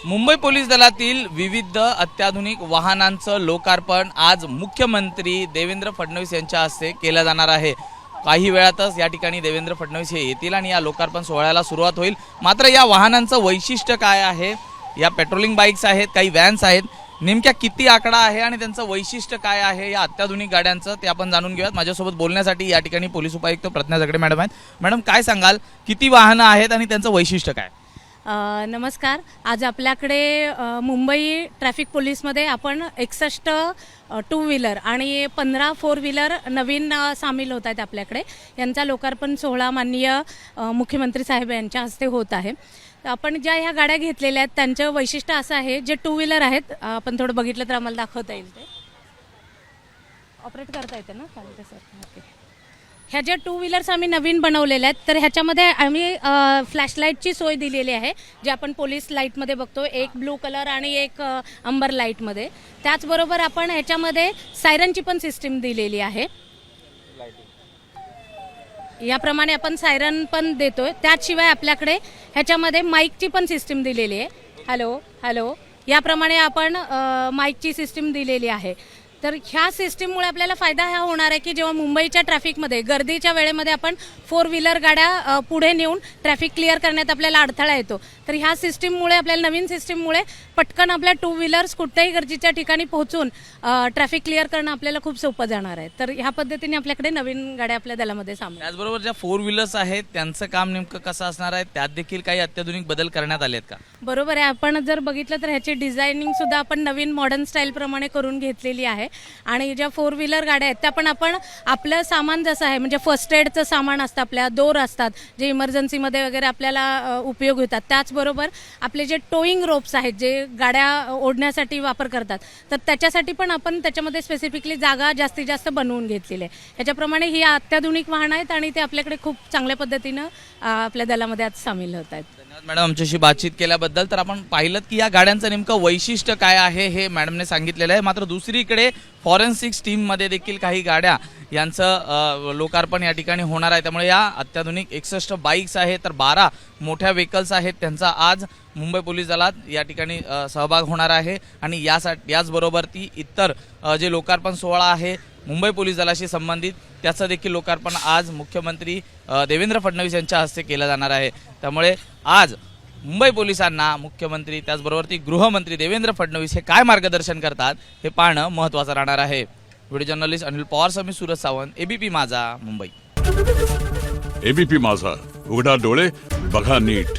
Mumbai police दलातील विविध अत्याधुनिक वाहनांचं लोकार्पण आज मुख्यमंत्री देवेंद्र फडणवीस यांच्या हस्ते केलं जाणार आहे। काही वेळातच या ठिकाणी देवेंद्र फडणवीस हे येतील आणि या लोकार्पण सोहळ्याला सुरुवात होईल। मात्र या वाहनांचं वैशिष्ट्य काय आहे, या पेट्रोलिंग बाईक्स आहेत, काही व्हॅन्स आहेत, नेमक्या किती आकडा आहे आणि त्यांचं वैशिष्ट्य काय आहे या अत्याधुनिक गाड्यांचं ते आपण जाणून घेऊयात। माझ्यासोबत बोलण्यासाठी या ठिकाणी पोलीस उपायुक्त प्रज्ञा जगडे मॅडम आहेत। मॅडम, काय सांगाल, किती वाहनं आहेत आणि त्यांचं वैशिष्ट्य काय? नमस्कार। आज आपल्याकडे मुंबई ट्रॅफिक पोलीसमध्ये आपण 61 टू व्हीलर आणि 15 फोर व्हीलर नवीन सामील होत आहेत आपल्याकडे। यांचा लोकार्पण सोहळा माननीय मुख्यमंत्री साहेब यांच्या हस्ते होत आहे। आपण ज्या ह्या गाड्या घेतलेल्या आहेत त्यांचं वैशिष्ट्य असं आहे, जे टू व्हीलर आहेत आपण थोडं बघितलं तर आम्हाला दाखवता येईल, ते ऑपरेट करता येते ना, चालते सर। ओके, ह्या ज्या टू व्हीलर्स आम्ही नवीन बनवलेल्या आहेत तर ह्याच्यामध्ये आम्ही फ्लॅशलाईटची सोय दिलेली आहे, जे आपण पोलीस लाईटमध्ये बघतो, एक ब्लू कलर आणि एक अंबर लाईटमध्ये। त्याचबरोबर आपण ह्याच्यामध्ये सायरनची पण सिस्टीम दिलेली आहे, याप्रमाणे आपण सायरन पण देतोय। त्याशिवाय आपल्याकडे ह्याच्यामध्ये माईकची पण सिस्टीम दिलेली आहे, हॅलो हॅलो याप्रमाणे आपण माईकची सिस्टीम दिलेली आहे। तर ह्या सिस्टीममुळे आपल्याला फायदा हा होणार आहे की जेव्हा मुंबईच्या ट्रॅफिकमध्ये गर्दीच्या वेळेमध्ये आपण फोर व्हीलर गाड्या पुढे नेऊन ट्रॅफिक क्लिअर करण्यात आपल्याला अडथळा येतो, तर ह्या सिस्टीममुळे, आपल्याला नवीन सिस्टीममुळे पटकन आपल्या टू व्हीलर्स कुठल्याही गरजेच्या ठिकाणी पोहोचून ट्रॅफिक क्लिअर करणं आपल्याला खूप सोपं जाणार आहे। तर ह्या पद्धतीने आपल्याकडे नवीन गाड्या आपल्या दलामध्ये सामील। त्याचबरोबर ज्या फोर व्हीलर्स आहेत त्यांचं काम नेमकं कसं असणार आहे, त्यात देखील काही अत्याधुनिक बदल करण्यात आलेत का? बरोबर आहे। आपण जर बघितलं तर ह्याची डिझायनिंग सुद्धा आपण नवीन मॉडर्न स्टाईल प्रमाणे करून घेतलेली आहे। आणि ज्या फोर व्हीलर गाड्या आहेत त्या पण आपण आपलं सामान जसं आहे, म्हणजे फर्स्ट एडचं सामान असतं, आपल्या दोर असतात जे इमर्जन्सीमध्ये वगैरे आपल्याला उपयोग होतात। त्याचबरोबर आपले जे टोईंग रोप्स आहेत जे गाड्या ओढण्यासाठी वापर करतात, तर त्याच्यासाठी पण आपण त्याच्यामध्ये स्पेसिफिकली जागा जास्तीत जास्त बनवून घेतलेली आहे। ह्याच्याप्रमाणे ही अत्याधुनिक वाहनं आहेत आणि ते आपल्याकडे खूप चांगल्या पद्धतीनं आपल्या दलामध्ये आज सामील होत आहेत। मॅडम, आमच्याशी बातचीत केल्याबद्दल। तर आपण पाहिलं की या गाड्यांचं नेमकं वैशिष्ट्य काय आहे हे मॅडमने सांगितलेलं आहे। मात्र दुसरीकडे फॉरेन्सिक्स टीममध्ये देखील काही गाड्या यांचं लोकार्पण या ठिकाणी होणार आहे। त्यामुळे या अत्याधुनिक 61 बाईक्स आहेत, तर 12 मोठ्या व्हेकल्स आहेत, त्यांचा आज मुंबई पोलीस दलात या ठिकाणी सहभाग होणार आहे। आणि याचबरोबर ती इतर जे लोकार्पण सोहळा आहे मुंबई पोलीस दलाशी संबंधित, त्याचं देखील लोकार्पण आज मुख्यमंत्री देवेंद्र फडणवीस यांच्या हस्ते केलं जाणार आहे। त्यामुळे आज मुंबई पोलिसांना मुख्यमंत्री त्याचबरोबर ती गृहमंत्री देवेंद्र फडणवीस हे काय मार्गदर्शन करतात हे पाहणं महत्त्वाचं राहणार आहे। व्हिडिओ जर्नलिस्ट अनिल पवार समी सूरज सावंत, एबीपी माझा, मुंबई। एबीपी माझा, उघडा डोळे बघा नीट।